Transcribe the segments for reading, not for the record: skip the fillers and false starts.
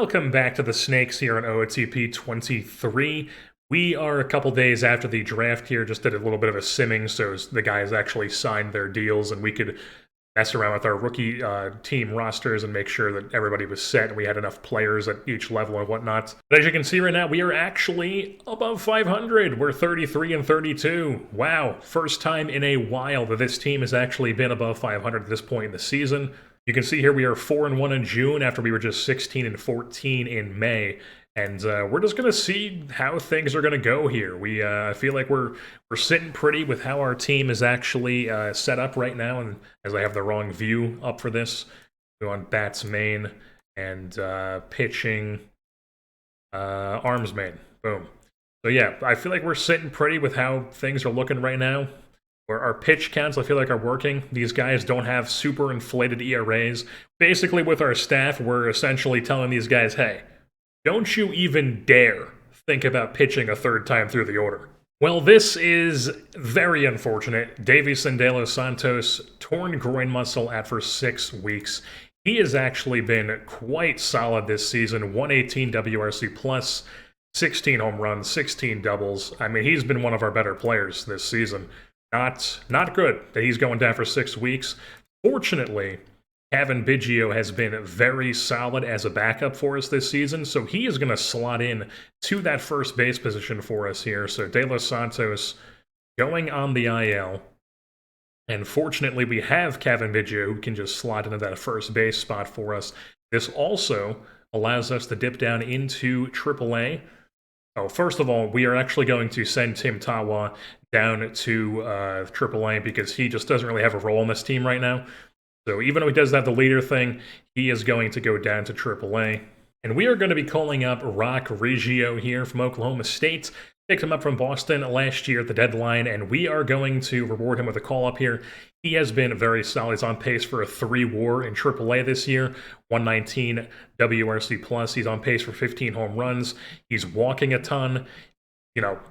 Welcome back to the Snakes here on OOTP 23. We are a couple days after the draft here, just did a little bit of a simming, so the guys actually signed their deals and we could mess around with our rookie team rosters and make sure that everybody was set and we had enough players at each level and whatnot. But as you can see right now, we are actually above 500. We're 33 and 32. Wow, first time in a while that this team has actually been above 500 at this point in the season. You can see here we are 4-1 in June after we were just 16 and 14 in May. And we're just going to see how things are going to go here. I feel like we're sitting pretty with how our team is actually set up right now. And as I have the wrong view up for this, go on bats main and pitching arms main. Boom. So yeah, I feel like we're sitting pretty with how things are looking right now. Our pitch counts, I feel like, are working. These guys don't have super inflated ERAs. Basically, with our staff, we're essentially telling these guys, hey, don't you even dare think about pitching a third time through the order. Well, this is very unfortunate. Davison De Los Santos, torn groin muscle after 6 weeks. He has actually been quite solid this season. 118 WRC plus, 16 home runs, 16 doubles. I mean, he's been one of our better players this season. Not good that he's going down for 6 weeks. Fortunately, Cavan Biggio has been very solid as a backup for us this season, so he is going to slot in to that first base position for us here. So De Los Santos going on the IL. And fortunately, we have Cavan Biggio who can just slot into that first base spot for us. This also allows us to dip down into AAA. Oh, first of all, we are actually going to send Tim Tawa down to AAA because he just doesn't really have a role in this team right now. So even though he does have the leader thing, he is going to go down to AAA. And we are going to be calling up Rock Reggio here from Oklahoma State. Picked him up from Boston last year at the deadline, and we are going to reward him with a call-up here. He has been very solid. He's on pace for a 3 WAR in AAA this year, 119 WRC+. plus. He's on pace for 15 home runs. He's walking a ton,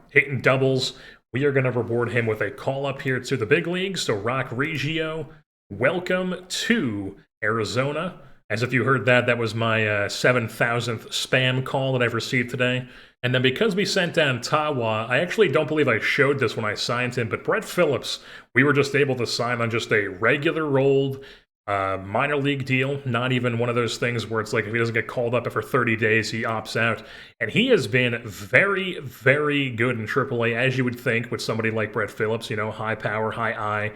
hitting doubles. We are going to reward him with a call-up here to the big leagues. So Rock Reggio, welcome to Arizona. As if you heard that, that was my 7,000th spam call that I've received today. And then because we sent down Tawa, I actually don't believe I showed this when I signed him, but Brett Phillips, we were just able to sign on just a regular rolled minor league deal, not even one of those things where it's like if he doesn't get called up after 30 days, he opts out. And he has been very, very good in AAA, as you would think with somebody like Brett Phillips, high power, high eye,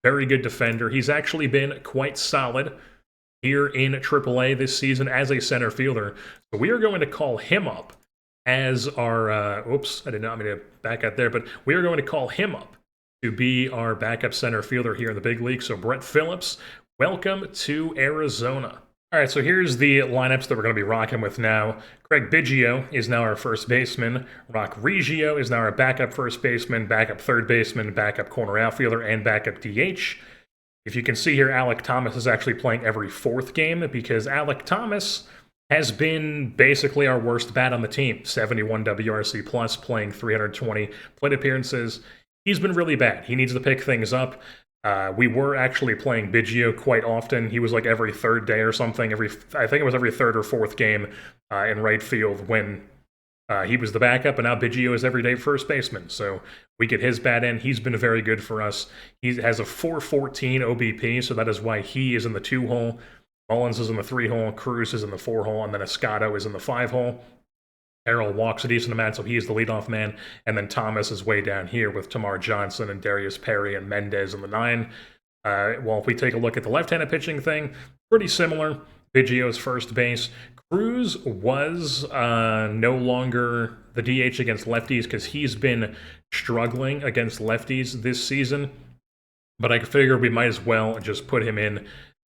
very good defender. He's actually been quite solid here in AAA this season as a center fielder. So we are going to call him up as our, oops, I did not mean to back out there, but we are going to call him up to be our backup center fielder here in the big league. So Brett Phillips, welcome to Arizona. All right, so here's the lineups that we're going to be rocking with now. Craig Biggio is now our first baseman. Rock Reggio is now our backup first baseman, backup third baseman, backup corner outfielder, and backup DH. If you can see here, Alek Thomas is actually playing every 4th game because Alek Thomas has been basically our worst bat on the team. 71 WRC+, plus, playing 320 plate appearances. He's been really bad. He needs to pick things up. We were actually playing Biggio quite often. He was like every 3rd day or something. I think it was every 3rd or 4th game in right field when he was the backup, and now Biggio is everyday first baseman. So we get his bat in. He's been very good for us. He has a 414 OBP, so that is why he is in the 2-hole. Mullins is in the 3-hole, Cruz is in the 4-hole, and then Escato is in the 5-hole. Errol walks a decent amount, so he is the leadoff man. And then Thomas is way down here with Tamar Johnson and Darius Perry and Mendez in the 9. Well, if we take a look at the left-handed pitching thing, pretty similar. Biggio's first base. Cruz was no longer the DH against lefties because he's been struggling against lefties this season. But I figured we might as well just put him in,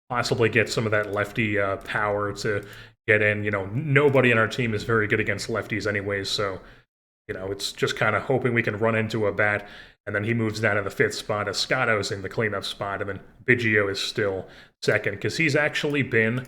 possibly get some of that lefty power to get in. Nobody in our team is very good against lefties anyways, so, it's just kind of hoping we can run into a bat, and then he moves down to the 5th spot. Escato's in the cleanup spot, and then Biggio is still second, because he's actually been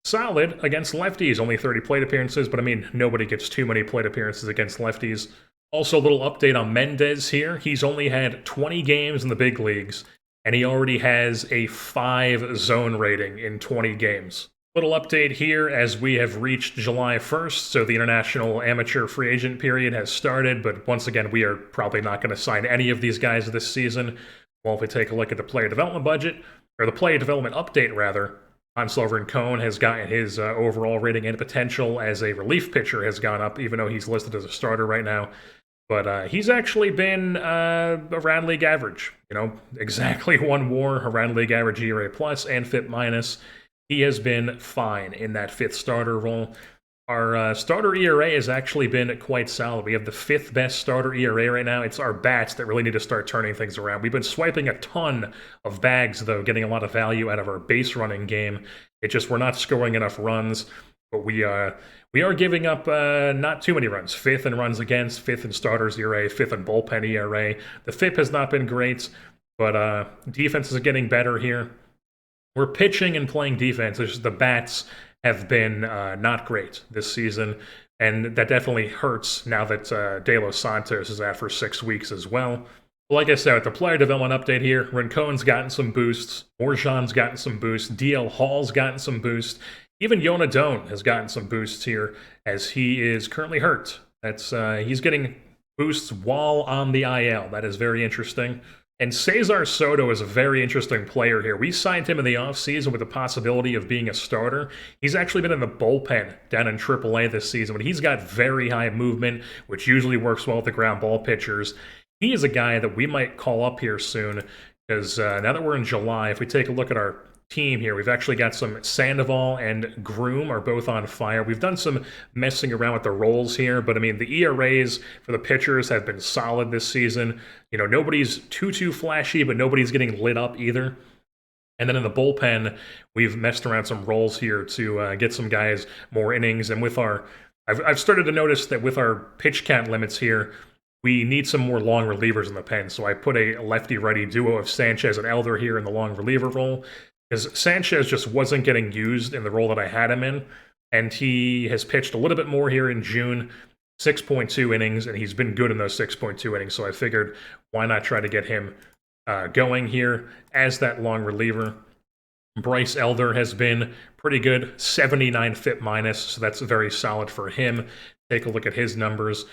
solid against lefties. Only 30 plate appearances, but I mean, nobody gets too many plate appearances against lefties. Also, a little update on Mendez here. He's only had 20 games in the big leagues, and he already has a 5 zone rating in 20 games. Little update here as we have reached July 1st, so the international amateur free agent period has started, but once again, we are probably not going to sign any of these guys this season. Well, if we take a look at the player development budget, or the player development update, rather, Hans-Lovren Cohn has gotten his overall rating and potential as a relief pitcher has gone up, even though he's listed as a starter right now. But he's actually been around league average, exactly one WAR, around league average ERA plus and FIP minus. He has been fine in that fifth starter role. Our starter ERA has actually been quite solid. We have the fifth best starter ERA right now. It's our bats that really need to start turning things around. We've been swiping a ton of bags, though, getting a lot of value out of our base running game. It's just we're not scoring enough runs, but we are giving up not too many runs. Fifth in runs against, fifth in starters ERA, fifth in bullpen ERA. The FIP has not been great, but defense is getting better here. We're pitching and playing defense. It's just the bats have been not great this season, and that definitely hurts now that De Los Santos is out for 6 weeks as well. Like I said, with the player development update here, Rincon's gotten some boosts, Morjan's gotten some boosts, DL Hall's gotten some boosts, even Yona Doan has gotten some boosts here as he is currently hurt. He's getting boosts while on the IL. That is very interesting. And Cesar Soto is a very interesting player here. We signed him in the offseason with the possibility of being a starter. He's actually been in the bullpen down in AAA this season, but he's got very high movement, which usually works well with the ground ball pitchers. He is a guy that we might call up here soon, because now that we're in July, if we take a look at our team here, we've actually got some Sandoval and Groom are both on fire. We've done some messing around with the roles here, but I mean, the ERAs for the pitchers have been solid this season. Nobody's too flashy, but nobody's getting lit up either. And then in the bullpen, we've messed around some roles here to get some guys more innings. And with I've started to notice that with our pitch count limits here, we need some more long relievers in the pen. So I put a lefty-righty duo of Sanchez and Elder here in the long reliever role, because Sanchez just wasn't getting used in the role that I had him in, and he has pitched a little bit more here in June, 6.2 innings, and he's been good in those 6.2 innings, so I figured why not try to get him going here as that long reliever. Bryce Elder has been pretty good, 79 FIP minus, so that's very solid for him. Take a look at his numbers.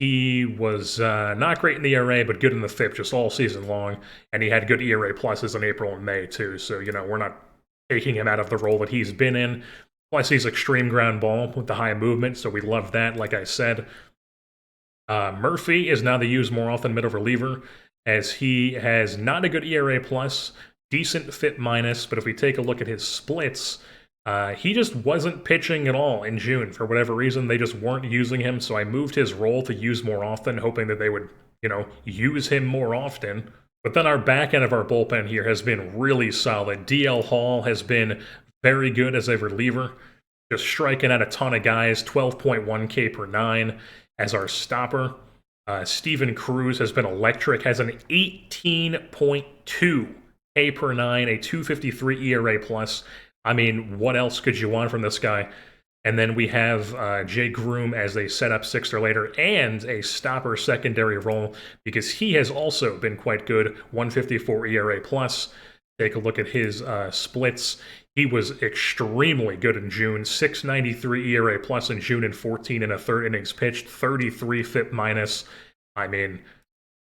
He was not great in the ERA, but good in the FIP just all season long, and he had good ERA pluses in April and May, too. So, we're not taking him out of the role that he's been in. Plus, he's extreme ground ball with the high movement, so we love that, like I said. Murphy is now the used more often middle reliever, as he has not a good ERA plus, decent FIP minus, but if we take a look at his splits, he just wasn't pitching at all in June. For whatever reason, they just weren't using him, so I moved his role to use more often, hoping that they would, use him more often. But then our back end of our bullpen here has been really solid. DL Hall has been very good as a reliever, just striking out a ton of guys, 12.1 K per 9 as our stopper. Steven Cruz has been electric, has an 18.2 K per 9, a 253 ERA plus. I mean, what else could you want from this guy? And then we have Jay Groom as a setup sixth or later and a stopper secondary role, because he has also been quite good, 154 ERA plus. Take a look at his splits. He was extremely good in June, 693 ERA plus in June and 14 and a third innings pitched, 33 FIP minus. I mean,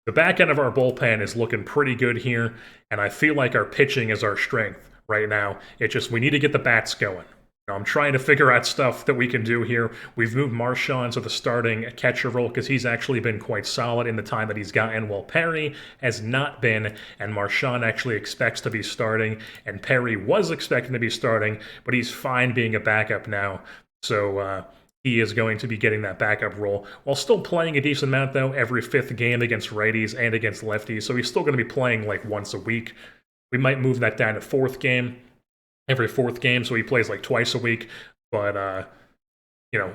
the back end of our bullpen is looking pretty good here, and I feel like our pitching is our strength right now. It's just we need to get the bats going. I'm trying to figure out stuff that we can do here. We've moved Marchand to the starting catcher role because he's actually been quite solid in the time that he's gotten, while Perry has not been, and Marchand actually expects to be starting, and Perry was expecting to be starting, but he's fine being a backup now. So he is going to be getting that backup role while still playing a decent amount, though, every fifth game against righties and against lefties. So he's still going to be playing like once a week. We might move that down to every fourth game, so he plays like twice a week. But,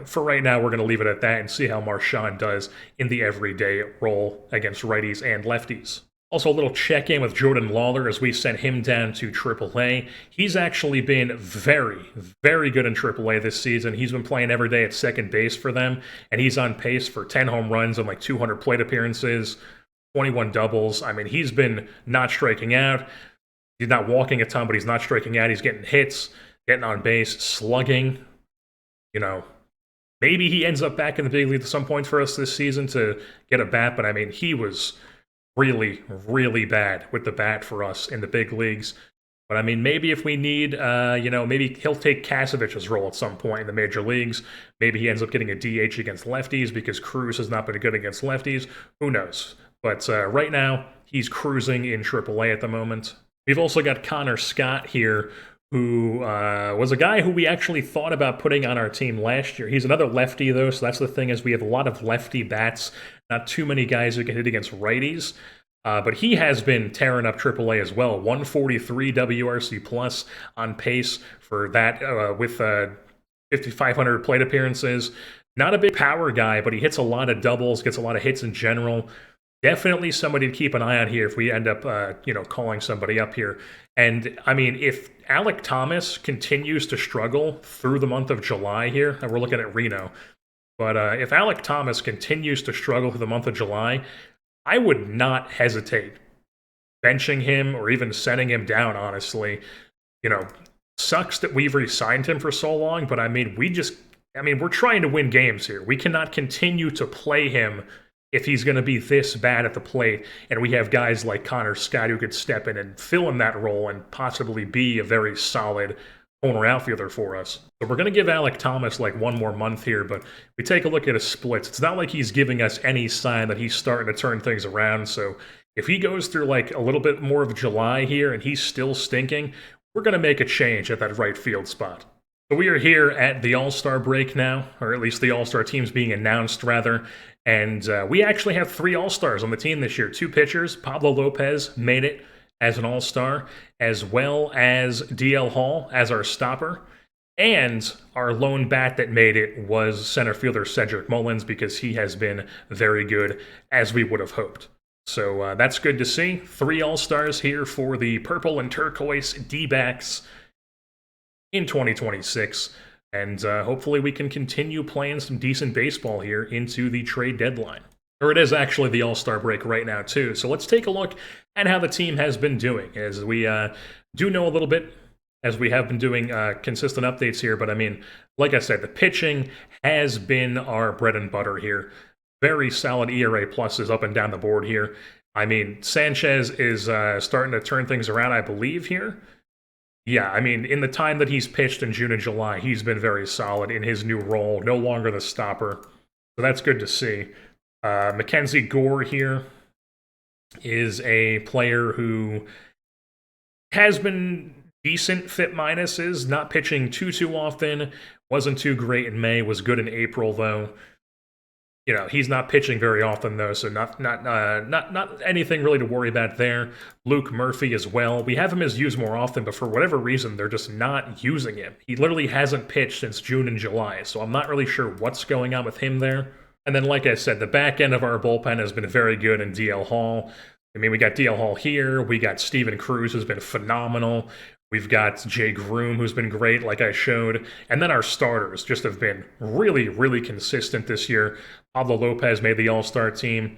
for right now, we're going to leave it at that and see how Marchand does in the everyday role against righties and lefties. Also, a little check-in with Jordan Lawler as we sent him down to AAA. He's actually been very, very good in AAA this season. He's been playing every day at second base for them, and he's on pace for 10 home runs and like 200 plate appearances, 21 doubles. I mean, he's been not striking out. He's not walking a ton, but he's not striking out. He's getting hits. getting on base, slugging. You know, maybe he ends up back in the big league at some point for us this season to get a bat, but I mean, he was really, really bad with the bat for us in the big leagues. But I mean, maybe if we need, maybe he'll take Kasovich's role at some point in the major leagues. Maybe he ends up getting a DH against lefties because Cruz has not been good against lefties. Who knows? But right now, he's cruising in AAA at the moment. We've also got Connor Scott here, who was a guy who we actually thought about putting on our team last year. He's another lefty, though, so that's the thing is we have a lot of lefty bats, not too many guys who can hit against righties. But he has been tearing up AAA as well. 143 WRC plus on pace for that with 5,500 plate appearances. Not a big power guy, but he hits a lot of doubles, gets a lot of hits in general. Definitely somebody to keep an eye on here if we end up, calling somebody up here. And I mean, if Alek Thomas continues to struggle through the month of July here, and we're looking at Reno, but if Alek Thomas continues to struggle through the month of July, I would not hesitate benching him or even setting him down, honestly. Sucks that we've re-signed him for so long, but I mean, we're trying to win games here. We cannot continue to play him if he's going to be this bad at the plate, and we have guys like Connor Scott who could step in and fill in that role and possibly be a very solid owner outfielder for us. So we're going to give Alek Thomas like one more month here, but we take a look at his splits. It's not like he's giving us any sign that he's starting to turn things around. So if he goes through like a little bit more of July here and he's still stinking, we're going to make a change at that right field spot. So we are here at the All-Star break now, or at least the All-Star team's being announced, rather. And we actually have 3 All-Stars on the team this year. 2 pitchers. Pablo Lopez made it as an All-Star, as well as DL Hall as our stopper. And our lone bat that made it was center fielder Cedric Mullins because he has been very good, as we would have hoped. So that's good to see. 3 All-Stars here for the purple and turquoise D-backs in 2026. And hopefully we can continue playing some decent baseball here into the trade deadline. Or it is actually the All-Star break right now, too. So let's take a look at how the team has been doing, as we do know a little bit, as we have been doing consistent updates here. But I mean, like I said, the pitching has been our bread and butter here. Very solid ERA pluses up and down the board here. I mean, Sanchez is starting to turn things around, I believe, here. Yeah, I mean, in the time that he's pitched in June and July, he's been very solid in his new role, no longer the stopper. So that's good to see. Mackenzie Gore here is a player who has been decent fit minuses, not pitching too often, wasn't too great in May, was good in April though. He's not pitching very often though, so not anything really to worry about there. Luke Murphy as well. We have him as used more often, but for whatever reason, they're just not using him. He literally hasn't pitched since June and July, so I'm not really sure what's going on with him there. And then, like I said, the back end of our bullpen has been very good in DL Hall. I mean, we got DL Hall here. We got Steven Cruz, who's been phenomenal. We've got Jay Groom, who's been great, like I showed. And then our starters just have been really, really consistent this year. Pablo Lopez made the All-Star team.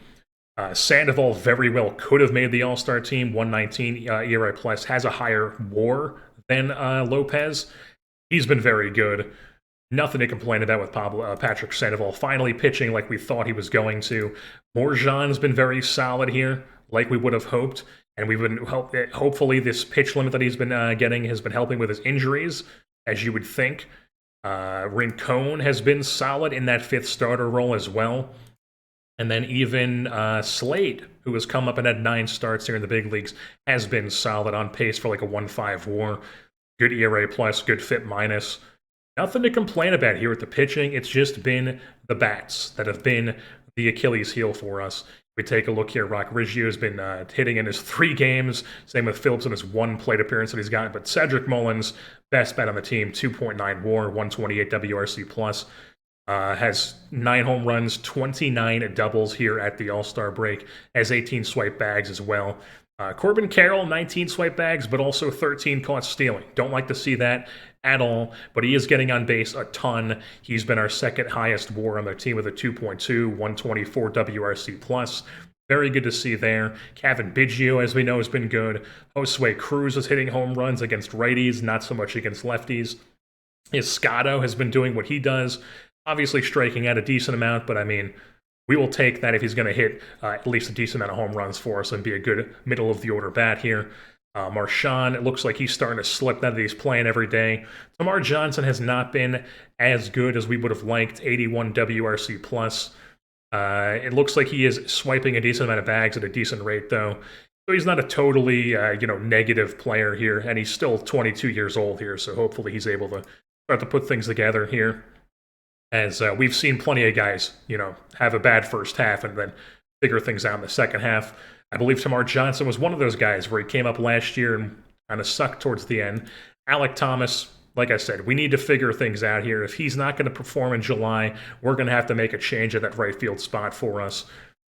Sandoval very well could have made the All-Star team. 119 ERA plus, has a higher WAR than Lopez. He's been very good. Nothing to complain about with Patrick Sandoval finally pitching like we thought he was going to. Morjan's been very solid here, like we would have hoped. And we've been hopefully this pitch limit that he's been getting has been helping with his injuries, as you would think. Rincon has been solid in that 5th starter role as well. And then even Slade, who has come up and had 9 starts here in the big leagues, has been solid, on pace for like a 1.5 WAR. Good ERA plus, good fit minus. Nothing to complain about here with the pitching. It's just been the bats that have been the Achilles heel for us. We take a look here. Rock Riggio has been hitting in his 3 games. Same with Phillips in his 1 plate appearance that he's gotten. But Cedric Mullins, best bat on the team, 2.9 WAR, 128 WRC plus. Has 9 home runs, 29 doubles here at the All-Star break. Has 18 swipe bags as well. Corbin Carroll, 19 swipe bags, but also 13 caught stealing. Don't like to see that at all, but he is getting on base a ton. He's been our 2nd highest WAR on the team with a 2.2, 124 WRC plus. very good to see there. Kevin Biggio, as we know, has been good. Josue Cruz is hitting home runs against righties, not so much against lefties. Escotto has been doing what he does, obviously striking out a decent amount, but I mean, we will take that if he's going to hit at least a decent amount of home runs for us and be a good middle-of-the-order bat here. Marchand, it looks like he's starting to slip now that he's playing every day. Tamar Johnson has not been as good as we would have liked, 81 WRC+. plus. It looks like he is swiping a decent amount of bags at a decent rate, though. So he's not a totally, negative player here, and he's still 22 years old here, so hopefully he's able to start to put things together here. As we've seen plenty of guys, have a bad first half and then figure things out in the second half. I believe Tamar Johnson was one of those guys where he came up last year and kind of sucked towards the end. Alek Thomas, like I said, we need to figure things out here. If he's not going to perform in July, we're going to have to make a change at that right field spot for us.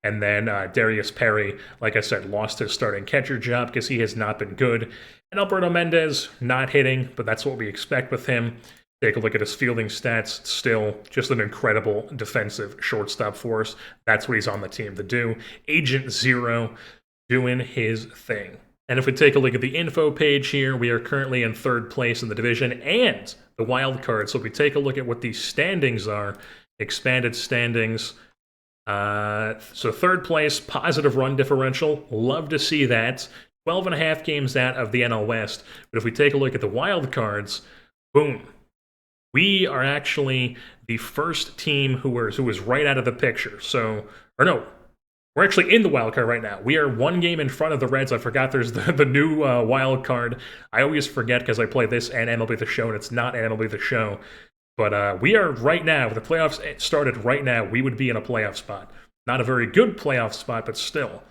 And then Darius Perry, like I said, lost his starting catcher job because he has not been good. And Alberto Mendez, not hitting, but that's what we expect with him. Take a look at his fielding stats. Still just an incredible defensive shortstop for us. That's what he's on the team to do. Agent Zero doing his thing. And if we take a look at the info page here, we are currently in third place in the division and the wild card. So if we take a look at what these standings are, expanded standings. So third place, positive run differential. Love to see that. 12.5 games out of the NL West. But if we take a look at the wild cards, boom. We are actually the first team who was right out of the picture. So, or no, we're actually in the wild card right now. We are 1 game in front of the Reds. I forgot there's the new wild card. I always forget because I play this and MLB The Show, and it's not MLB The Show. But we are right now, if the playoffs started right now, we would be in a playoff spot. Not a very good playoff spot, but still,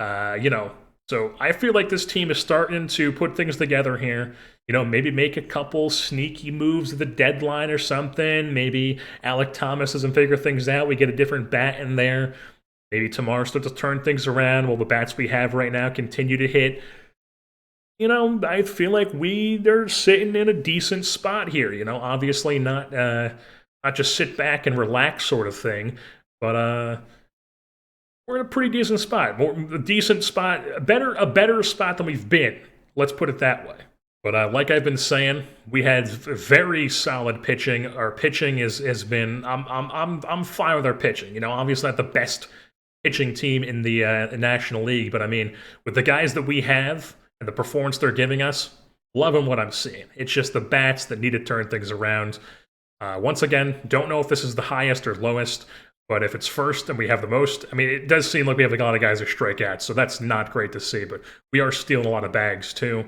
So I feel like this team is starting to put things together here. Maybe make a couple sneaky moves at the deadline or something. Maybe Alek Thomas doesn't figure things out. We get a different bat in there. Maybe tomorrow starts to turn things around while the bats we have right now continue to hit. I feel like they're sitting in a decent spot here. Obviously not just sit back and relax sort of thing, but we're in a pretty decent spot. A decent spot, a better spot than we've been. Let's put it that way. But like I've been saying, we had very solid pitching. Our pitching has been. I'm fine with our pitching. Obviously not the best pitching team in the National League, but I mean, with the guys that we have and the performance they're giving us, loving what I'm seeing. It's just the bats that need to turn things around. Once again, don't know if this is the highest or lowest. But if it's first and we have the most, I mean, it does seem like we have a lot of guys who strike out, so that's not great to see. But we are stealing a lot of bags, too.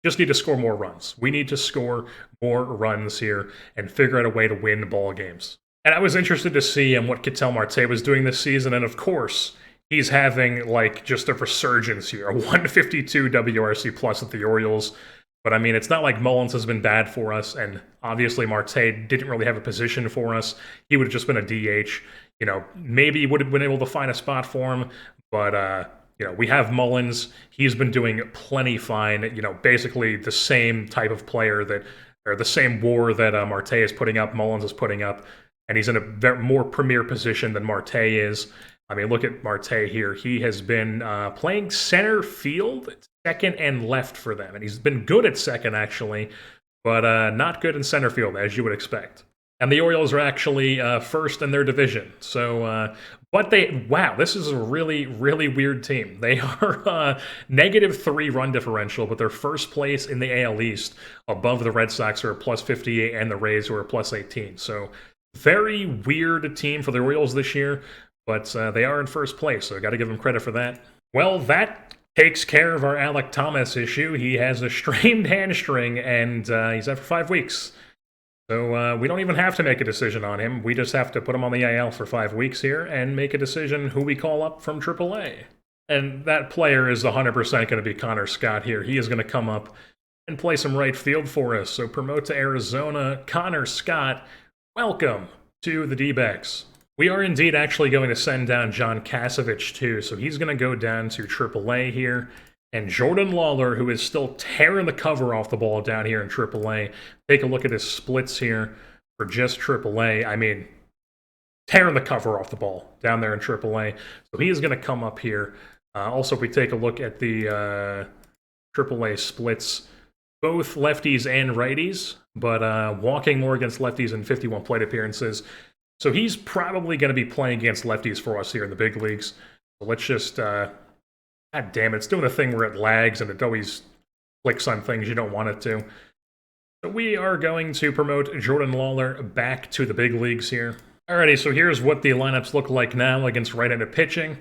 Just need to score more runs. We need to score more runs here and figure out a way to win ball games. And I was interested to see what Ketel Marte was doing this season, and of course, he's having, just a resurgence here. A 152 WRC plus at the Orioles. But I mean, it's not like Mullins has been bad for us, and obviously Marte didn't really have a position for us. He would have just been a DH. Maybe he would have been able to find a spot for him, but, we have Mullins. He's been doing plenty fine, basically the same type of player or the same WAR that Marte is putting up, Mullins is putting up, and he's in a more premier position than Marte is. I mean, look at Marte here. He has been playing center field, second and left for them, and he's been good at second, actually, but not good in center field, as you would expect. And the Orioles are actually first in their division. So, wow, this is a really, really weird team. They are -3 run differential, but they're first place in the AL East, above the Red Sox, who are +58, and the Rays, who are +18. So, very weird team for the Orioles this year, but they are in first place, so I got to give them credit for that. Well, that takes care of our Alek Thomas issue. He has a strained hamstring, and he's out for 5 weeks. So we don't even have to make a decision on him. We just have to put him on the IL for 5 weeks here and make a decision who we call up from AAA. And that player is 100% going to be Connor Scott here. He is going to come up and play some right field for us. So promote to Arizona, Connor Scott. Welcome to the D-backs. We are indeed actually going to send down John Kasevich too. So he's going to go down to AAA here. And Jordan Lawler, who is still tearing the cover off the ball down here in AAA. Take a look at his splits here for just AAA. I mean, tearing the cover off the ball down there in AAA. So he is going to come up here. Also, if we take a look at the AAA splits, both lefties and righties, but walking more against lefties in 51 plate appearances. So he's probably going to be playing against lefties for us here in the big leagues. So let's just, God damn it, it's doing a thing where it lags and it always clicks on things you don't want it to. So we are going to promote Jordan Lawler back to the big leagues here. Alrighty, so here's what the lineups look like now against right-handed pitching.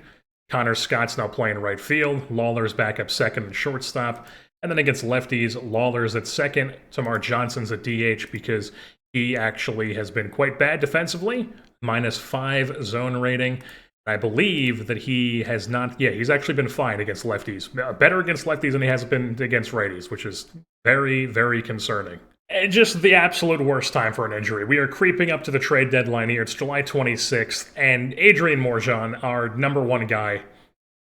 Connor Scott's now playing right field. Lawler's back up second and shortstop. And then against lefties, Lawler's at second. Tamar Johnson's at DH because he actually has been quite bad defensively. -5 zone rating. I believe that he has not... Yeah, he's actually been fine against lefties. Better against lefties than he has been against righties, which is very, very concerning. And just the absolute worst time for an injury. We are creeping up to the trade deadline here. It's July 26th, and Adrian Morjan, our #1 guy,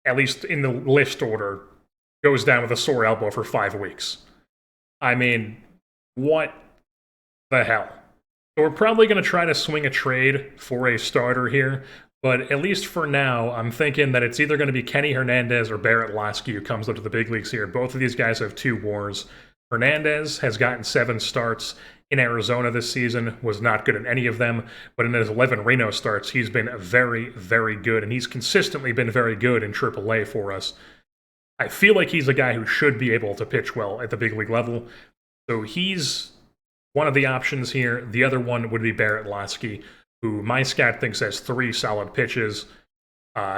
at least in the list order, goes down with a sore elbow for 5 weeks. I mean, what the hell? So we're probably going to try to swing a trade for a starter here, but at least for now, I'm thinking that it's either going to be Kenny Hernandez or Barrett Lasky who comes up to the big leagues here. Both of these guys have 2 WARs. Hernandez has gotten 7 starts in Arizona this season, was not good in any of them, but in his 11 Reno starts, he's been very, very good, and he's consistently been very good in AAA for us. I feel like he's a guy who should be able to pitch well at the big league level, so he's one of the options here. The other one would be Barrett Lasky, who my scout thinks has 3 solid pitches.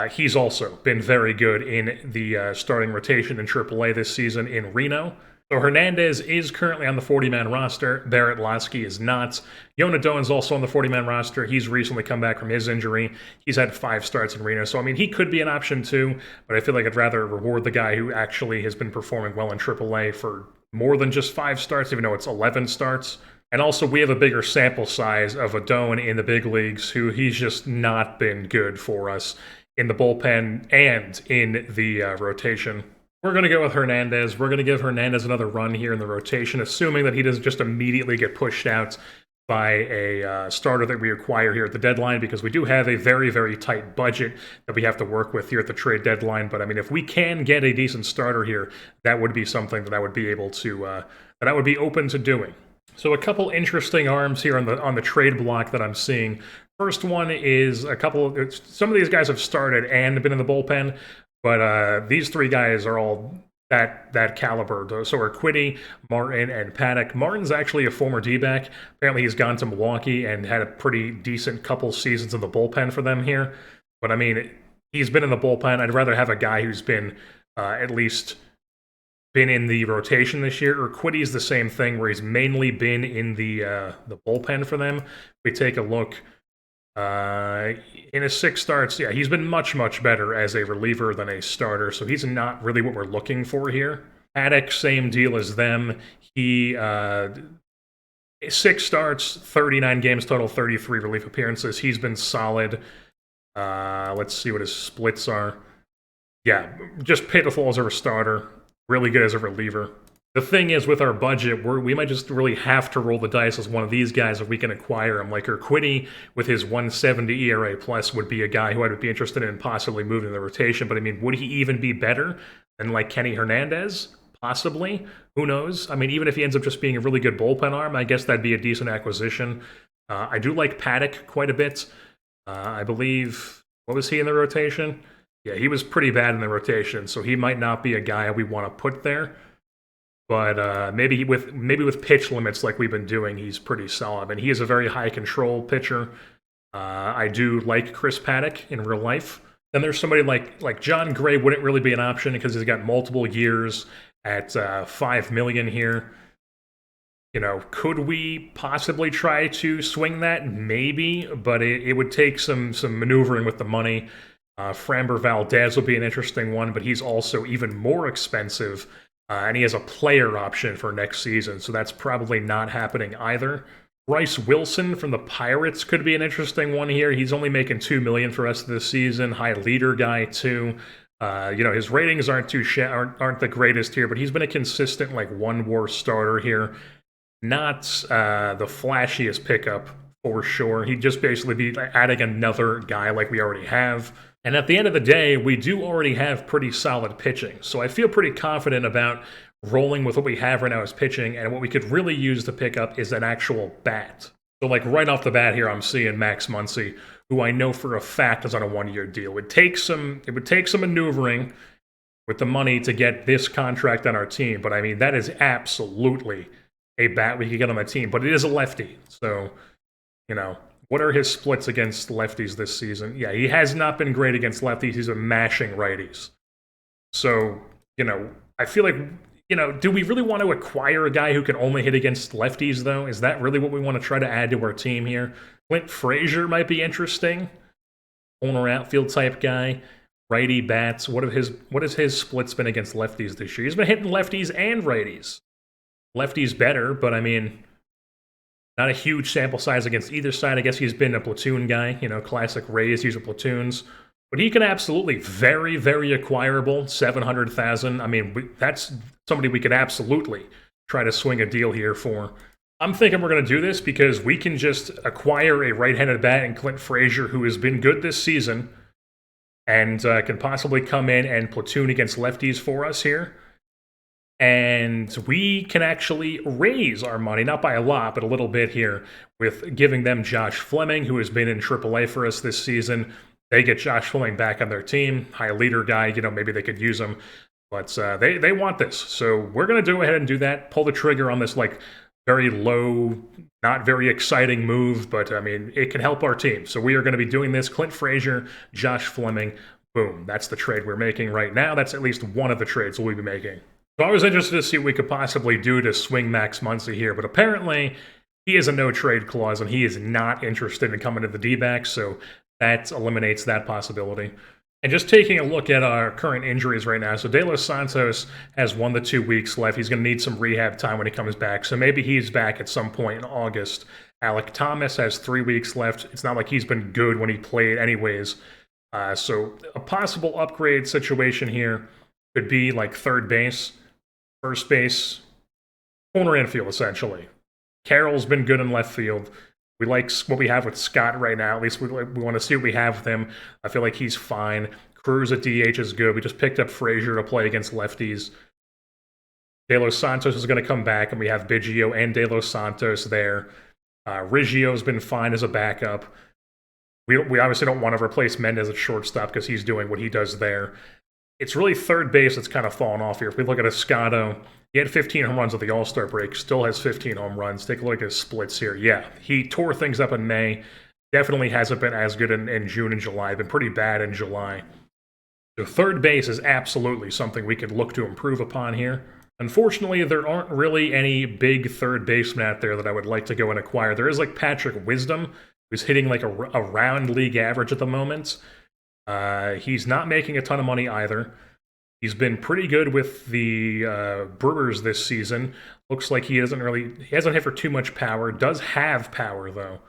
He's also been very good in the starting rotation in AAA this season in Reno. So Hernandez is currently on the 40-man roster. Barrett Lasky is not. Yona Doan's also on the 40-man roster. He's recently come back from his injury. He's had 5 starts in Reno. So, I mean, he could be an option too, but I feel like I'd rather reward the guy who actually has been performing well in AAA for more than just 5 starts, even though it's 11 starts. And also, we have a bigger sample size of Adon in the big leagues, who he's just not been good for us in the bullpen and in the rotation. We're going to go with Hernandez. We're going to give Hernandez another run here in the rotation, assuming that he doesn't just immediately get pushed out by a starter that we acquire here at the deadline, because we do have a very, very tight budget that we have to work with here at the trade deadline. But, I mean, if we can get a decent starter here, that would be something that I would be able to, that I would be open to doing. So a couple interesting arms here on the trade block that I'm seeing. First one is some of these guys have started and been in the bullpen, but these 3 guys are all that caliber. So are Quiddy, Martin, and Paddock. Martin's actually a former D-back. Apparently he's gone to Milwaukee and had a pretty decent couple seasons in the bullpen for them here. But I mean, he's been in the bullpen. I'd rather have a guy who's been at least been in the rotation this year. Or Quiddy's the same thing, where he's mainly been in the bullpen for them. If we take a look, in his 6 starts, yeah, he's been much, much better as a reliever than a starter, so he's not really what we're looking for here. Paddock, same deal as them. He, 6 starts, 39 games total, 33 relief appearances. He's been solid. Let's see what his splits are. Yeah, just pitiful as a starter. Really good as a reliever. The thing is, with our budget, we might just really have to roll the dice as one of these guys if we can acquire him. Like Urquidy, with his 1.70 ERA plus, would be a guy who I would be interested in possibly moving in the rotation. But I mean, would he even be better than like Kenny Hernandez? Possibly. Who knows? I mean, even if he ends up just being a really good bullpen arm, I guess that'd be a decent acquisition. I do like Paddock quite a bit. I believe, what was he in the rotation? Yeah, he was pretty bad in the rotation, so he might not be a guy we want to put there. But maybe with pitch limits like we've been doing, he's pretty solid. And he is a very high control pitcher. I do like Chris Paddock in real life. Then there's somebody like John Gray wouldn't really be an option because he's got multiple years at $5 million here. You know, could we possibly try to swing that? Maybe, but it would take some maneuvering with the money. Framber Valdez will be an interesting one, but he's also even more expensive. And he has a player option for next season, so that's probably not happening either. Bryce Wilson from the Pirates could be an interesting one here. He's only making $2 million for the rest of the season. High leader guy too. You know, his ratings aren't the greatest here, but he's been a consistent like 1 WAR starter here. Not the flashiest pickup for sure. He'd just basically be adding another guy like we already have. And at the end of the day, we do already have pretty solid pitching. So I feel pretty confident about rolling with what we have right now as pitching, and what we could really use to pick up is an actual bat. So like right off the bat here, I'm seeing Max Muncy, who I know for a fact is on a 1-year deal. It would take some maneuvering with the money to get this contract on our team, but I mean, that is absolutely a bat we could get on the team, but it is a lefty. So, you know, what are his splits against lefties this season? Yeah, he has not been great against lefties. He's been mashing righties. So, you know, I feel like, you know, do we really want to acquire a guy who can only hit against lefties, though? Is that really what we want to try to add to our team here? Clint Frazier might be interesting. Owner outfield type guy. Righty bats. What has his splits been against lefties this year? He's been hitting lefties and righties. Lefties better, but I mean, not a huge sample size against either side. I guess he's been a platoon guy, you know, classic Rays use of platoons. But he can absolutely very, very acquirable, 700,000. I mean, that's somebody we could absolutely try to swing a deal here for. I'm thinking we're going to do this because we can just acquire a right-handed bat in Clint Frazier, who has been good this season, and can possibly come in and platoon against lefties for us here. And we can actually raise our money, not by a lot, but a little bit here, with giving them Josh Fleming, who has been in AAA for us this season. They get Josh Fleming back on their team, high leader guy, you know, maybe they could use him. But they want this, so we're going to go ahead and do that, pull the trigger on this, like, very low, not very exciting move, but, I mean, it can help our team. So we are going to be doing this. Clint Frazier, Josh Fleming, boom. That's the trade we're making right now. That's at least one of the trades we'll be making. So I was interested to see what we could possibly do to swing Max Muncy here, but apparently he has a no-trade clause, and he is not interested in coming to the D-backs, so that eliminates that possibility. And just taking a look at our current injuries right now, so De Los Santos has 1 to 2 weeks left. He's going to need some rehab time when he comes back, so maybe he's back at some point in August. Alec Thomas has 3 weeks left. It's not like he's been good when he played anyways. So a possible upgrade situation here could be like third base, first base, corner infield, essentially. Carroll's been good in left field. We like what we have with Scott right now. At least we want to see what we have with him. I feel like he's fine. Cruz at DH is good. We just picked up Frazier to play against lefties. De Los Santos is going to come back, and we have Biggio and De Los Santos there. Riggio's been fine as a backup. We obviously don't want to replace Mendez at shortstop because he's doing what he does there. It's really third base that's kind of fallen off here. If we look at Escato, he had 15 home runs at the All-Star break, still has 15 home runs. Take a look at his splits here. Yeah, he tore things up in May. Definitely hasn't been as good in June and July. Been pretty bad in July. So third base is absolutely something we could look to improve upon here. Unfortunately, there aren't really any big third basemen out there that I would like to go and acquire. There is like Patrick Wisdom, who's hitting like around league average at the moment. He's not making a ton of money either. He's been pretty good with the Brewers this season. Looks like he hasn't hit for too much power. Does have power though.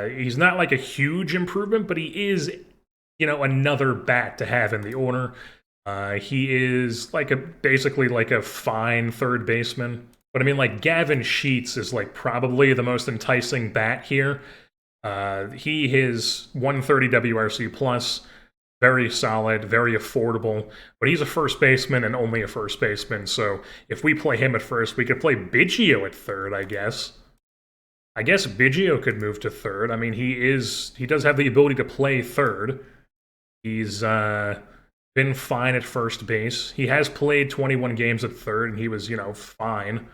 He's not like a huge improvement, but he is, you know, another bat to have in the order. He is like basically like a fine third baseman. But I mean, like Gavin Sheets is like probably the most enticing bat here. He is 130 WRC plus, very solid, very affordable, but he's a first baseman and only a first baseman, so if we play him at first, we could play Biggio at third, I guess. I guess Biggio could move to third. I mean, he does have the ability to play third. He's been fine at first base. He has played 21 games at third, and he was, you know, fine.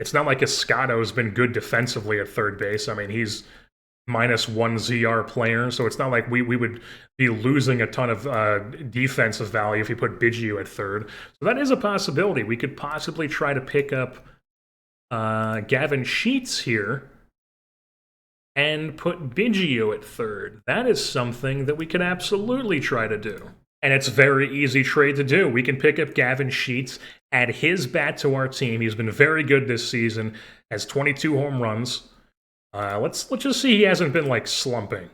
It's not like Escato's been good defensively at third base. I mean, he's -1 ZR player, so it's not like we would be losing a ton of defensive value if you put Biggio at third. So that is a possibility. We could possibly try to pick up Gavin Sheets here and put Biggio at third. That is something that we could absolutely try to do. And it's a very easy trade to do. We can pick up Gavin Sheets, add his bat to our team. He's been very good this season, has 22 home runs. Let's just see he hasn't been, like, slumping.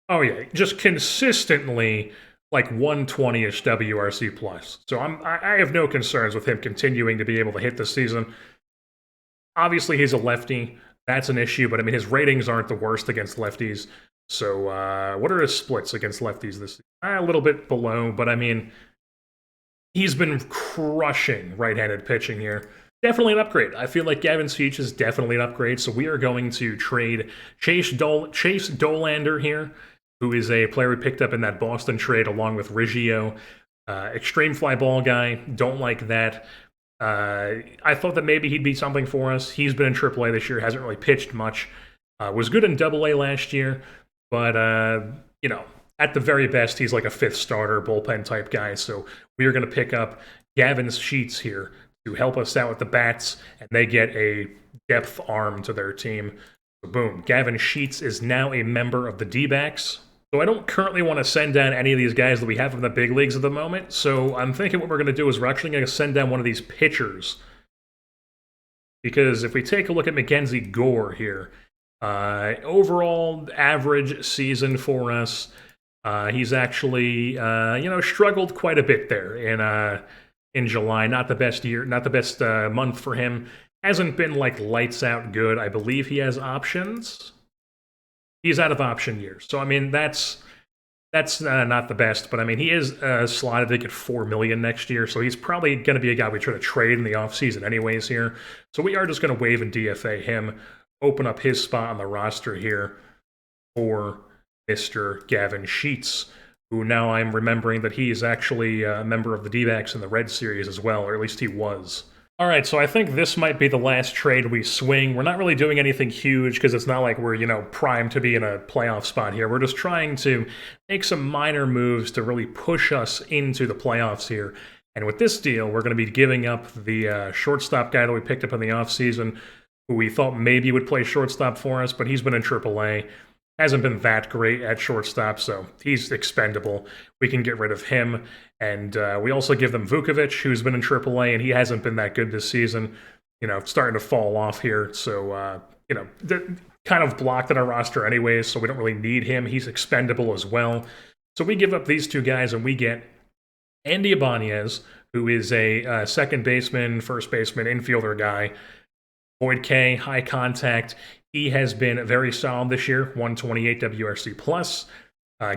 Oh, yeah, just consistently, like, 120-ish WRC plus. So I have no concerns with him continuing to be able to hit this season. Obviously, he's a lefty. That's an issue, but I mean, his ratings aren't the worst against lefties. So, what are his splits against lefties this season? A little bit below, but I mean, he's been crushing right-handed pitching here. Definitely an upgrade. I feel like Gavin Sheets is definitely an upgrade, so we are going to trade Chase Dolander here, who is a player we picked up in that Boston trade along with Riggio. Extreme fly ball guy, don't like that. I thought that maybe he'd be something for us. He's been in AAA this year, hasn't really pitched much. Was good in AA last year, but, at the very best, he's like a fifth starter, bullpen type guy. So we are going to pick up Gavin Sheets here to help us out with the bats, and they get a depth arm to their team. So boom, Gavin Sheets is now a member of the D-backs. So I don't currently want to send down any of these guys that we have in the big leagues at the moment. So I'm thinking what we're going to do is we're actually going to send down one of these pitchers. Because if we take a look at Mackenzie Gore here, overall average season for us, he's actually, struggled quite a bit there in July. Not the best year, not the best month for him. Hasn't been like lights out good. I believe he has options. He's out of option years. So, I mean, that's not the best, but I mean, he is slotted to get $4 million next year, so he's probably going to be a guy we try to trade in the offseason anyways here. So we are just going to waive and DFA him, open up his spot on the roster here for Mr. Gavin Sheets, who now I'm remembering that he is actually a member of the D-backs in the Red Series as well, or at least he was. All right, so I think this might be the last trade we swing. We're not really doing anything huge because it's not like we're, primed to be in a playoff spot here. We're just trying to make some minor moves to really push us into the playoffs here. And with this deal, we're going to be giving up the shortstop guy that we picked up in the offseason, who we thought maybe would play shortstop for us, but he's been in AAA. Hasn't been that great at shortstop, so he's expendable. We can get rid of him. And we also give them Vukovic, who's been in AAA, and he hasn't been that good this season. Starting to fall off here. So, they're kind of blocked in our roster anyways, so we don't really need him. He's expendable as well. So we give up these two guys, and we get Andy Ibanez, who is a second baseman, first baseman, infielder guy. Boyd K, high contact. He has been very solid this year, 128 WRC+,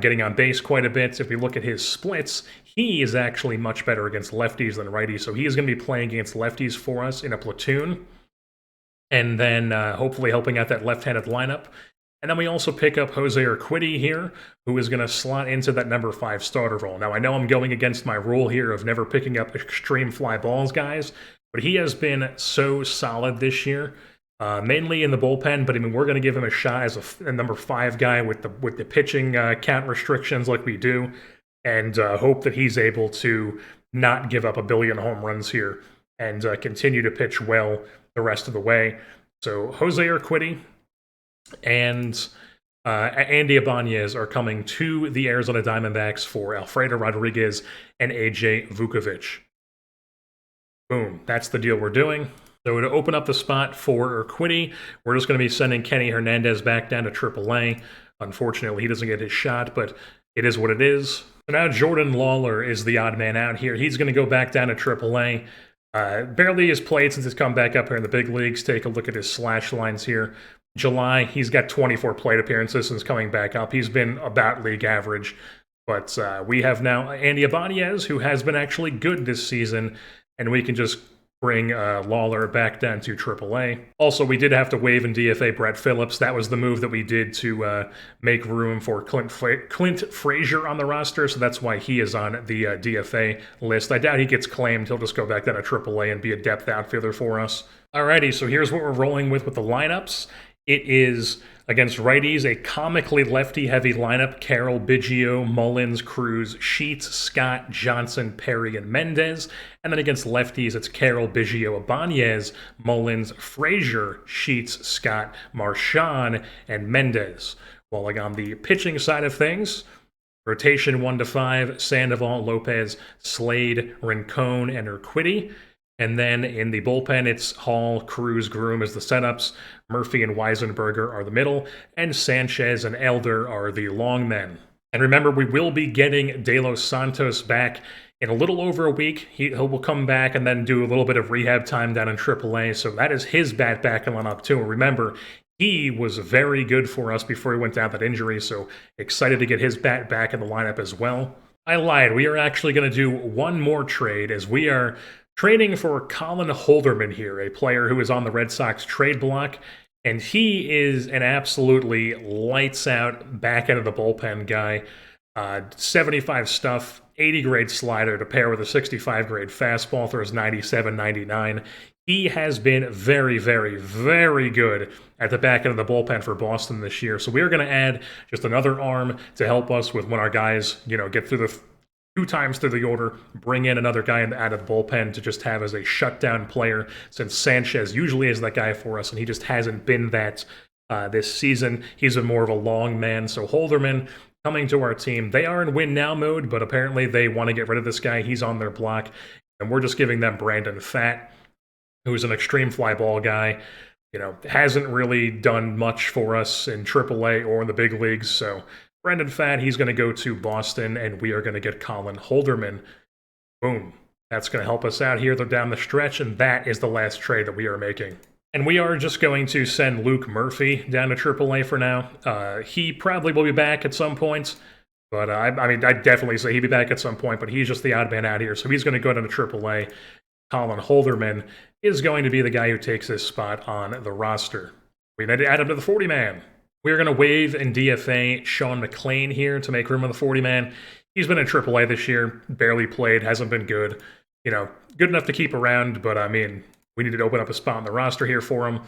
getting on base quite a bit. If we look at his splits, he is actually much better against lefties than righties, so he is going to be playing against lefties for us in a platoon, and then hopefully helping out that left-handed lineup. And then we also pick up Jose Urquidy here, who is going to slot into that number 5 starter role. Now, I know I'm going against my rule here of never picking up extreme fly balls guys, but he has been so solid this year. Mainly in the bullpen, but I mean, we're going to give him a shot as a number 5 guy with the pitching count restrictions like we do, and hope that he's able to not give up a billion home runs here and continue to pitch well the rest of the way. So Jose Urquidy and Andy Ibanez are coming to the Arizona Diamondbacks for Alfredo Rodriguez and AJ Vukovic. Boom, that's the deal we're doing. So to open up the spot for Urquidy, we're just going to be sending Kenny Hernandez back down to AAA. Unfortunately, he doesn't get his shot, but it is what it is. So now Jordan Lawler is the odd man out here. He's going to go back down to AAA. Barely has played since he's come back up here in the big leagues. Take a look at his slash lines here. July, he's got 24 plate appearances since coming back up. He's been about league average. But we have now Andy Ibanez, who has been actually good this season, and we can just bring Lawler back down to AAA. Also, we did have to waive and DFA Brett Phillips. That was the move that we did to make room for Clint Frazier on the roster, so that's why he is on the DFA list. I doubt he gets claimed. He'll just go back down to AAA and be a depth outfielder for us. Alrighty, so here's what we're rolling with the lineups. It is, against righties, a comically lefty-heavy lineup. Carroll, Biggio, Mullins, Cruz, Sheets, Scott, Johnson, Perry, and Mendez. And then against lefties, it's Carroll, Biggio, Ibanez, Mullins, Frazier, Sheets, Scott, Marchand, and Mendez. While on the pitching side of things, rotation 1 to 5, Sandoval, Lopez, Slade, Rincon, and Urquidy. And then in the bullpen, it's Hall, Cruz, Groom as the setups, Murphy and Weisenberger are the middle, and Sanchez and Elder are the long men. And remember, we will be getting De Los Santos back in a little over a week. He will come back and then do a little bit of rehab time down in AAA. So that is his bat back and lineup too. And remember, he was very good for us before he went down that injury. So excited to get his bat back in the lineup as well. I lied. We are actually going to do one more trade as we are trading for Colin Holderman here, a player who is on the Red Sox trade block. And he is an absolutely lights out back end of the bullpen guy. 75 stuff, 80 grade slider to pair with a 65 grade fastball, throws 97, 99. He has been very, very, very good at the back end of the bullpen for Boston this year. So we're going to add just another arm to help us with when our guys, get through the 2 times through the order, bring in another guy out of the bullpen to just have as a shutdown player, since Sanchez usually is that guy for us, and he just hasn't been that this season. He's been more of a long man. So Holderman coming to our team. They are in win now mode, but apparently they want to get rid of this guy. He's on their block, and we're just giving them Brandon Pfaadt, who's an extreme fly ball guy. Hasn't really done much for us in AAA or in the big leagues. So Brandon Pfaadt, he's going to go to Boston, and we are going to get Colin Holderman. Boom. That's going to help us out here down the stretch, and that is the last trade that we are making. And we are just going to send Luke Murphy down to AAA for now. He probably will be back at some point, but I'd definitely say he'd be back at some point, but he's just the odd man out here, so he's going to go down to AAA. Colin Holderman is going to be the guy who takes his spot on the roster. We need to add him to the 40-man. We're going to waive and DFA Sean McClain here to make room on the 40-man. He's been in AAA this year, barely played, hasn't been good. Good enough to keep around, but we needed to open up a spot on the roster here for him,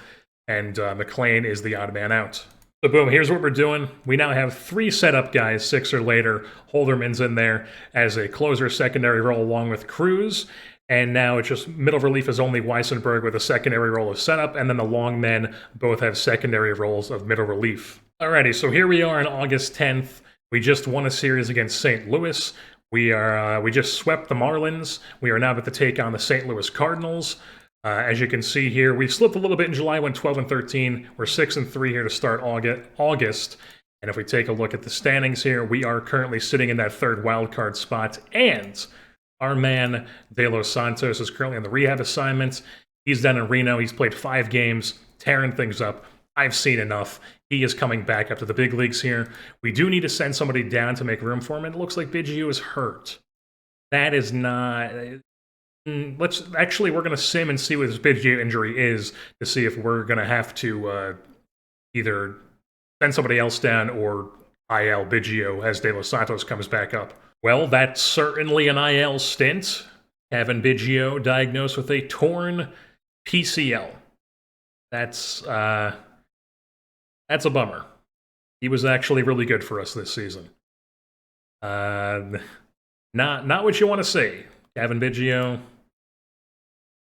and McClain is the odd man out. So boom, here's what we're doing. We now have 3 setup guys, 6 or later. Holderman's in there as a closer secondary role along with Cruz, and now it's just middle relief is only Weissenberg with a secondary role of setup, and then the long men both have secondary roles of middle relief. Alrighty, so here we are on August 10th. We just won a series against St. Louis. We just swept the Marlins. We are now about to take on the St. Louis Cardinals. As you can see here, we slipped a little bit in July, went 12-13. We're 6-3 here to start August. And if we take a look at the standings here, we are currently sitting in that 3rd wildcard spot. And our man, De Los Santos, is currently on the rehab assignment. He's down in Reno. He's played 5 games, tearing things up. I've seen enough. He is coming back up to the big leagues here. We do need to send somebody down to make room for him. And it looks like Biggio is hurt. That is not... we're going to sim and see what his Biggio injury is to see if we're going to have to either send somebody else down or IL Biggio as De Los Santos comes back up. Well, that's certainly an IL stint. Kevin Biggio diagnosed with a torn PCL. That's a bummer. He was actually really good for us this season. Not what you want to see. Kevin Biggio.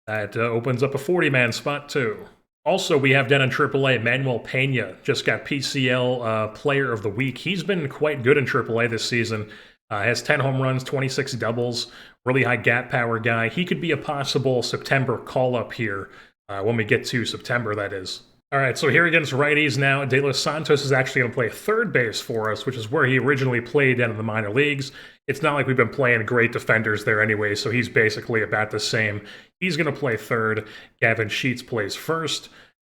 That opens up a 40-man spot, too. Also, we have down in AAA, Manuel Pena just got PCL Player of the Week. He's been quite good in AAA this season. Has 10 home runs, 26 doubles, really high gap power guy. He could be a possible September call-up here when we get to September, that is. All right, so here against righties now. De Los Santos is actually going to play third base for us, which is where he originally played down in the minor leagues. It's not like we've been playing great defenders there anyway, so he's basically about the same. He's going to play third. Gavin Sheets plays first.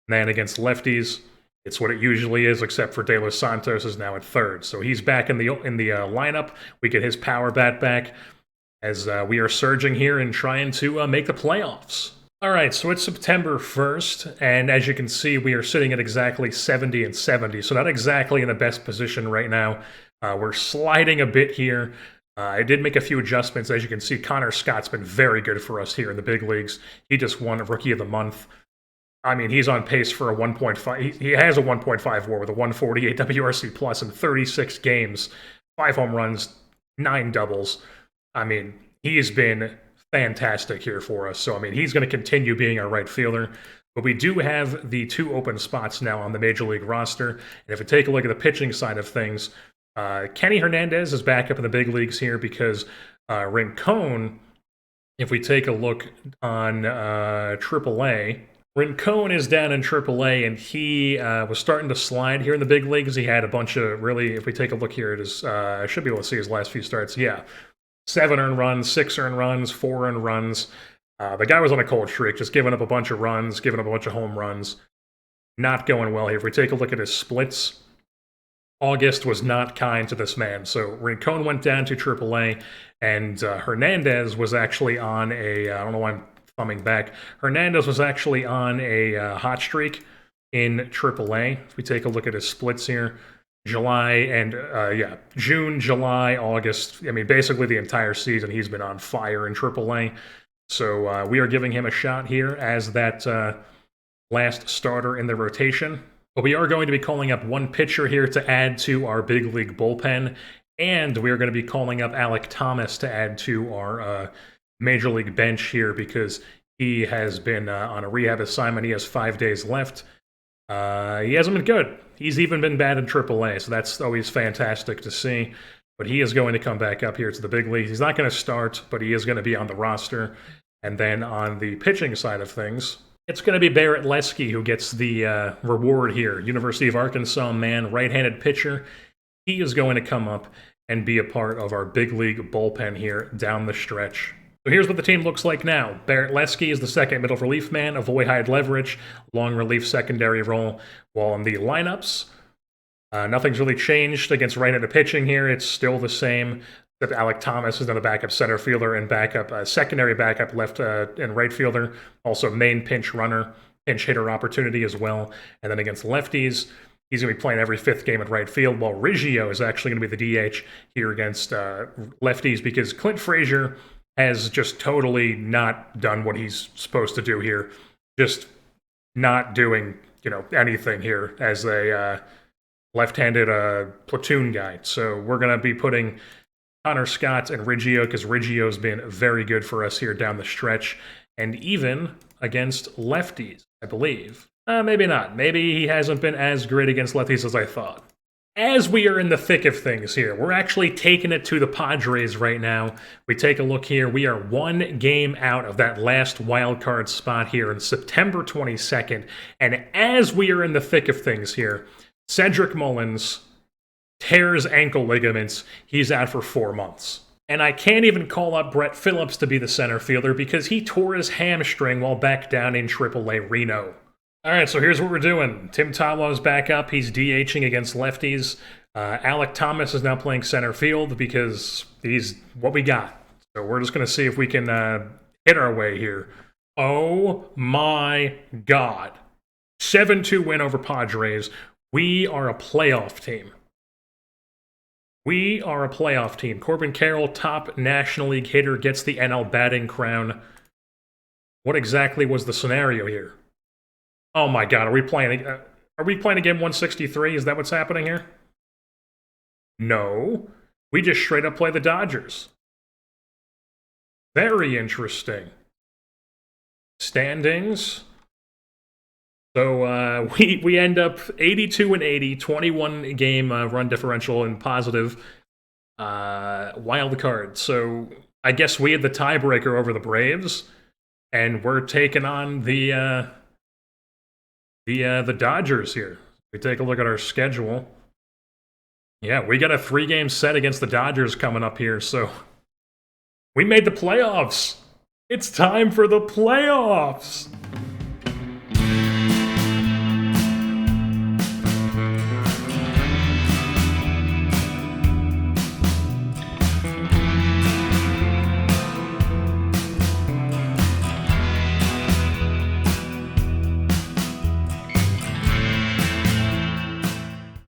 And then against lefties, it's what it usually is, except for De Los Santos is now at third. So he's back in the lineup. We get his power bat back as we are surging here and trying to make the playoffs. All right, so it's September 1st, and as you can see, we are sitting at exactly 70 and 70, so not exactly in the best position right now. We're sliding a bit here. I did make a few adjustments. As you can see, Connor Scott's been very good for us here in the big leagues. He just won Rookie of the Month. I mean, he's on pace for a 1.5. He has a 1.5 WAR with a 148 WRC plus in 36 games, 5 home runs, 9 doubles. I mean, he has been fantastic here for us. So, I mean, he's going to continue being our right fielder. But we do have the 2 open spots now on the Major League roster. And if we take a look at the pitching side of things, Kenny Hernandez is back up in the big leagues here because Rincon, if we take a look on AAA, Rincon is down in AAA, and he was starting to slide here in the big leagues. He had a bunch of really, if we take a look here, it is, I should be able to see his last few starts. Yeah. 7 earned runs, 6 earned runs, 4 earned runs. The guy was on a cold streak, just giving up a bunch of runs, giving up a bunch of home runs. Not going well here. If we take a look at his splits, August was not kind to this man. So Rincon went down to AAA, and Hernandez was actually on a, I don't know why I'm thumbing back, Hernandez was actually on a hot streak in AAA. If we take a look at his splits here, July and, June, July, August, I mean, basically the entire season he's been on fire in AAA. So we are giving him a shot here as that last starter in the rotation. But we are going to be calling up one pitcher here to add to our big league bullpen, and we are going to be calling up Alek Thomas to add to our major league bench here because he has been on a rehab assignment. He has 5 days left. He hasn't been good. He's even been bad in AAA, so that's always fantastic to see. But he is going to come back up here to the big leagues. He's not going to start, but he is going to be on the roster. And then on the pitching side of things, it's going to be Barrett Lesky who gets the reward here. University of Arkansas man, right-handed pitcher. He is going to come up and be a part of our big league bullpen here down the stretch. So here's what the team looks like now. Barrett Lesky is the second middle relief man, avoid high leverage, long relief secondary role. While in the lineups, nothing's really changed against right-handed pitching here. It's still the same. Except Alek Thomas is now the backup center fielder and backup secondary backup left and right fielder. Also main pinch runner, pinch hitter opportunity as well. And then against lefties, he's going to be playing every 5th game at right field, while Riggio is actually going to be the DH here against lefties because Clint Frazier has just totally not done what he's supposed to do here. Just not doing, anything here as a left-handed platoon guy. So we're going to be putting Connor Scott and Riggio because Riggio's been very good for us here down the stretch, and even against lefties, I believe. Maybe not. Maybe he hasn't been as great against lefties as I thought. As we are in the thick of things here, we're actually taking it to the Padres right now. We take a look here. We are 1 game out of that last wild card spot here on September 22nd, and as we are in the thick of things here, Cedric Mullins tears ankle ligaments. He's out for 4 months. And I can't even call up Brett Phillips to be the center fielder because he tore his hamstring while back down in AAA Reno. All right, so here's what we're doing. Tim Taww's back up. He's DHing against lefties. Alek Thomas is now playing center field because he's what we got. So we're just going to see if we can hit our way here. Oh my God. 7-2 win over Padres. We are a playoff team. We are a playoff team. Corbin Carroll, top National League hitter, gets the NL batting crown. What exactly was the scenario here? Oh my God, are we playing a game 163? Is that what's happening here? No. We just straight up play the Dodgers. Very interesting. Standings. So we end up 82-80, 21 game run differential and positive wild card. So I guess we had the tiebreaker over the Braves, and we're taking on the Dodgers here. We take a look at our schedule. Yeah, we got a 3-game set against the Dodgers coming up here. So we made the playoffs. It's time for the playoffs.